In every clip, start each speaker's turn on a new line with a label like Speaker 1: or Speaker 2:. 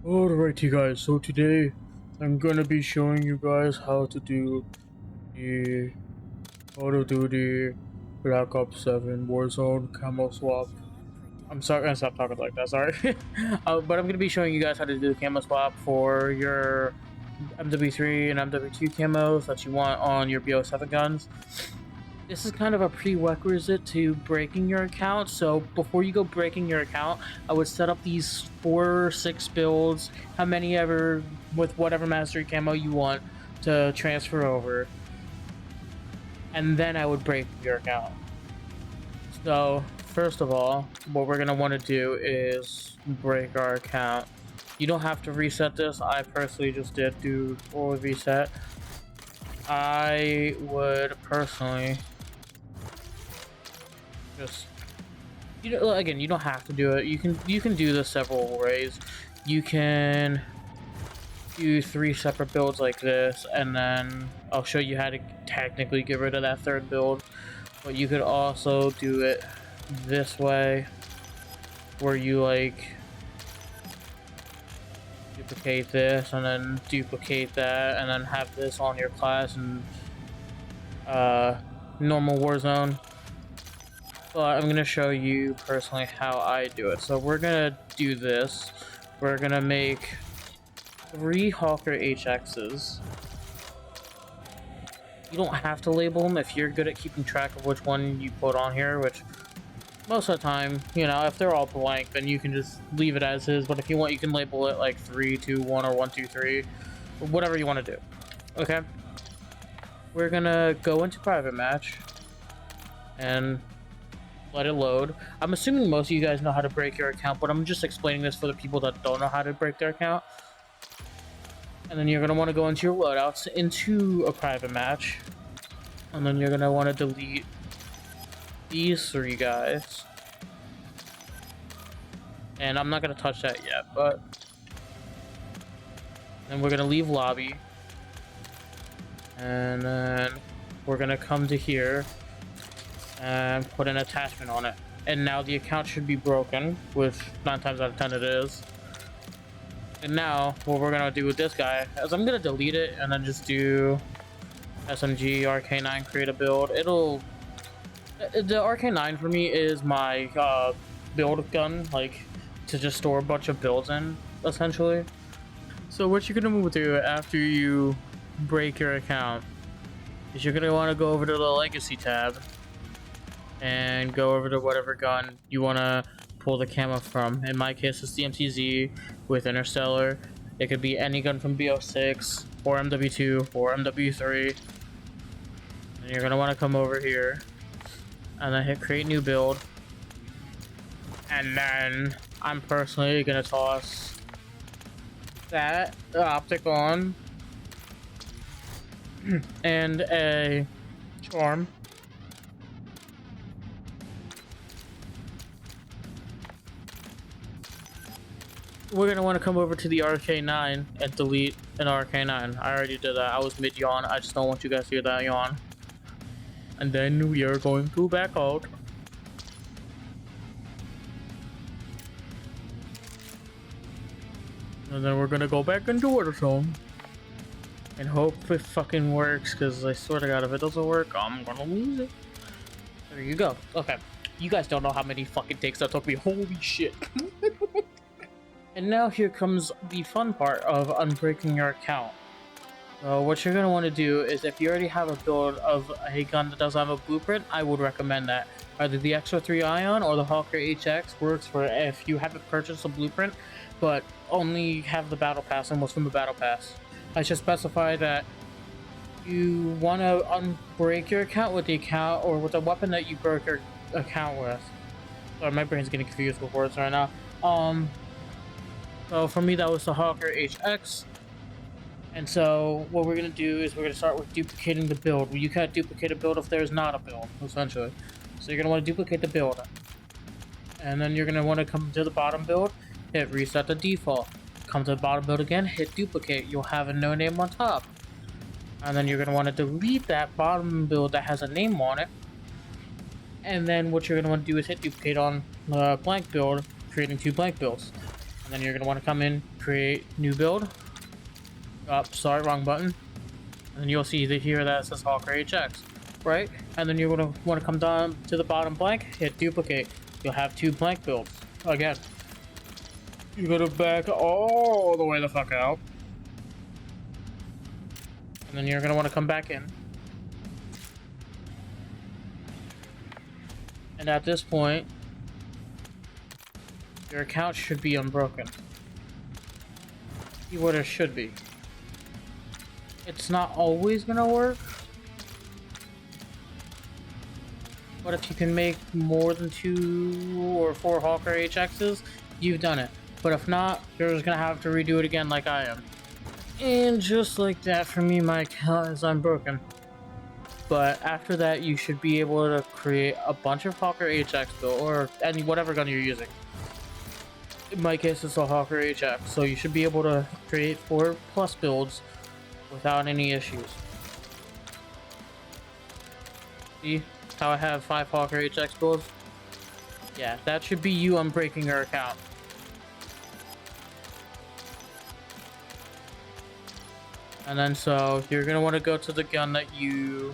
Speaker 1: Alright you guys, so today I'm gonna be showing you guys how to do the Call of Duty Black Ops 7 Warzone Camo Swap. I'm sorry, I stopped talking like that, sorry. But I'm gonna be showing you guys how to do the camo swap for your MW3 and MW2 camos that you want on your BO7 guns. This is kind of a prerequisite to breaking your account, so before you go breaking your account, I would set up these 4 or 6 builds, how many ever, with whatever mastery camo you want to transfer over, and then I would break your account. So, first of all, what we're going to want to do is break our account. You don't have to reset this, I personally just did do full reset. I would personally just, again, you don't have to do it. You can do this several ways. You can do 3 separate builds like this, and then I'll show you how to technically get rid of that 3rd build. But you could also do it this way, where you like duplicate this and then duplicate that, and then have this on your class and normal Warzone. But I'm gonna show you personally how I do it. So we're gonna do this. We're gonna make 3 Hawker HXs. You don't have to label them if you're good at keeping track of which one you put on here, which most of the time, you know, if they're all blank, then you can just leave it as is. But if you want, you can label it like 3, 2, 1, or 1, 2, 3, whatever you want to do. Okay? We're gonna go into private match and let it load. I'm assuming most of you guys know how to break your account, but I'm just explaining this for the people that don't know how to break their account. And then you're going to want to go into your loadouts, into a private match. And then you're going to want to delete these 3 guys. And I'm not going to touch that yet, but then we're going to leave lobby. And then we're going to come to here and put an attachment on it. And now the account should be broken, which 9 times out of 10 it is. And now what we're gonna do with this guy is I'm gonna delete it and then just do SMG RK9 create a build. The RK9 for me is my build gun, like to just store a bunch of builds in, essentially. So what you're gonna do after you break your account is you're gonna want to go over to the legacy tab and go over to whatever gun you want to pull the camo from. In my case, it's the MTZ with Interstellar. It could be any gun from BO6 or MW2 or MW3. And you're going to want to come over here and then hit create new build. And then I'm personally going to toss that, the optic on, and a charm. We're going to want to come over to the RK9 and delete an RK9. I already did that. I was mid-yawn. I just don't want you guys to hear that yawn. And then we are going to back out. And then we're going to go back into Warzone. And hope it fucking works, because I swear to God, if it doesn't work, I'm going to lose it. There you go. Okay. You guys don't know how many fucking takes that took me. Holy shit. And now here comes the fun part of unbreaking your account. So what you're going to want to do is, if you already have a build of a gun that doesn't have a blueprint, I would recommend that. Either the XO3 Ion or the Hawker HX works for if you haven't purchased a blueprint, but only have the battle pass and what's from the battle pass. I should specify that you want to unbreak your account with the account or with the weapon that you broke your account with. Sorry, my brain's getting confused with words right now. So for me, that was the Hawker HX. And so what we're going to do is we're going to start with duplicating the build. You can't duplicate a build if there's not a build, essentially. So you're going to want to duplicate the build. And then you're going to want to come to the bottom build, hit reset the default. Come to the bottom build again, hit duplicate. You'll have a no name on top. And then you're going to want to delete that bottom build that has a name on it. And then what you're going to want to do is hit duplicate on the blank build, creating 2 blank builds. And then you're gonna want to come in, create new build. Sorry, wrong button. And then you'll see here that says Hawker HX, right? And then you're gonna want to come down to the bottom blank, hit duplicate. You'll have 2 blank builds. Again, you're gonna back all the way the fuck out. And then you're gonna want to come back in. And at this point, your account should be unbroken. See what it should be. It's not always gonna work, but if you can make more than 2 or 4 Hawker HXs, you've done it. But if not, you're just gonna have to redo it again like I am. And just like that, for me, my account is unbroken. But after that, you should be able to create a bunch of Hawker HX build, or any whatever gun you're using. In my case, it's a Hawker HX, so you should be able to create 4+ builds without any issues. See how I have 5 Hawker HX builds? Yeah, that should be you unbreaking your account. And then so you're gonna want to go to the gun that you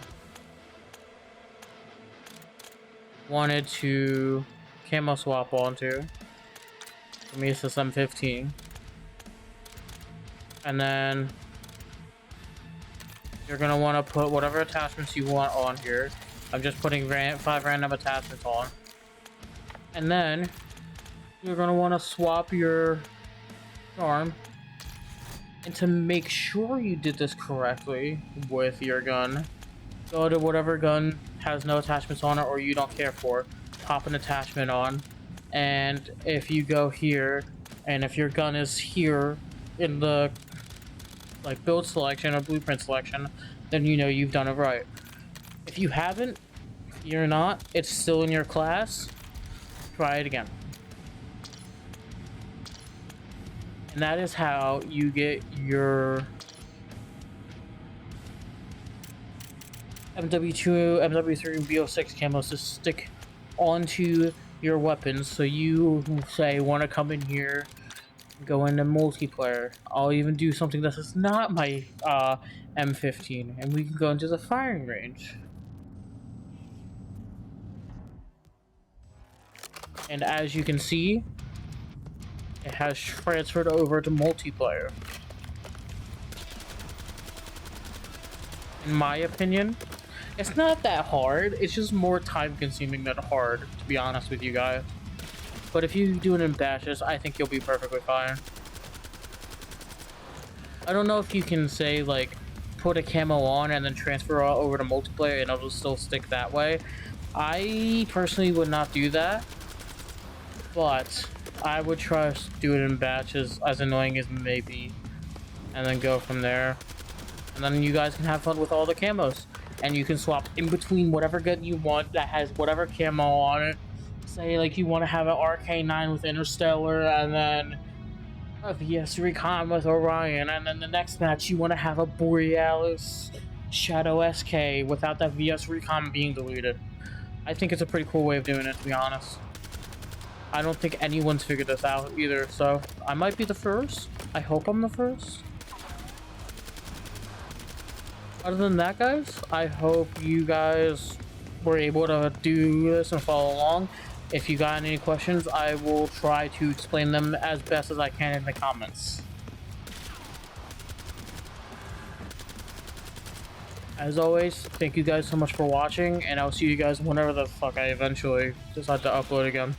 Speaker 1: wanted to camo swap onto. For me, it's this M15. And then you're gonna want to put whatever attachments you want on here. I'm just putting 5 random attachments on. And then you're gonna want to swap your arm. And to make sure you did this correctly with your gun, go to whatever gun has no attachments on it or you don't care for, pop an attachment on, and if you go here, and if your gun is here in the like build selection or blueprint selection, then you know you've done it right. If you haven't, you're not, it's still in your class, try it again. And that is how you get your MW2, MW3, and BO6 camos to stick onto your weapons. So you say want to come in here, go into multiplayer. I'll even do something that is not my M15, and we can go into the firing range. And as you can see, it has transferred over to multiplayer. In my opinion, it's not that hard. It's just more time consuming than hard, to be honest with you guys. But if you do it in batches, I think you'll be perfectly fine. I don't know if you can say like put a camo on and then transfer over to multiplayer and it'll still stick that way. I personally would not do that, but I would try to do it in batches, as annoying as it may be, and then go from there. And then you guys can have fun with all the camos, and you can swap in between whatever gun you want that has whatever camo on it. Say like you want to have an RK9 with Interstellar, and then a VS Recon with Orion, and then the next match you want to have a Borealis Shadow SK without that VS Recon being deleted. I think it's a pretty cool way of doing it, to be honest. I don't think anyone's figured this out either, so I might be the first. I hope I'm the first. Other than that, guys, I hope you guys were able to do this and follow along. If you got any questions, I will try to explain them as best as I can in the comments. As always, thank you guys so much for watching, and I'll see you guys whenever the fuck I eventually decide to upload again.